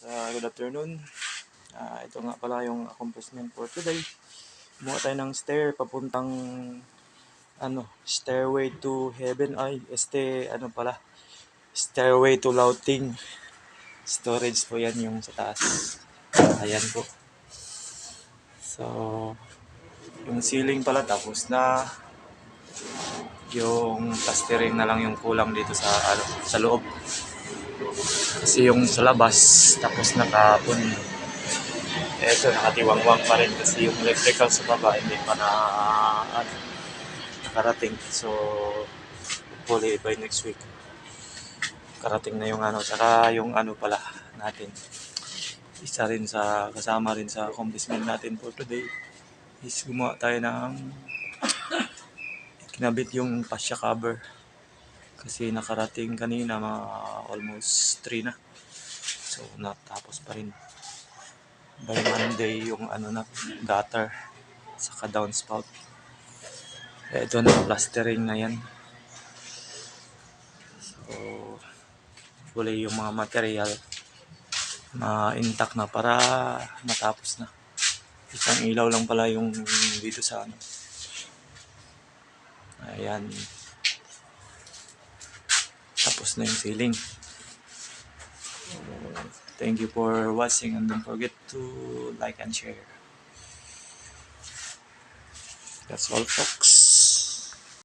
Good afternoon. Ito nga pala yung accomplishment for today. Kumuha tayo ng stair papuntang stairway to heaven stairway to Lauting. Storage po yan yung sa taas. Ayan po. So, yung ceiling pala tapos na. Yung plastering na lang yung kulang dito sa loob. Kasi yung sa labas tapos na kahapon. Ito nakatiwangwang pa rin kasi yung electrical sa baba hindi pa nakarating. So hopefully by next week karating na yung tsaka yung pala natin. Isa rin kasama rin sa accomplishment natin for today is gumawa tayo ng kinabit yung fascia cover. Kasi nakarating kanina mga almost 3 na. So natapos pa rin. By Monday yung gutter saka downspout. Ito na plastering na yan. So hopefully yung mga material intact na para matapos na. Isang ilaw lang pala yung dito sa ayan. Tapos na yung ceiling. Thank you for watching and don't forget to like and share. That's all folks.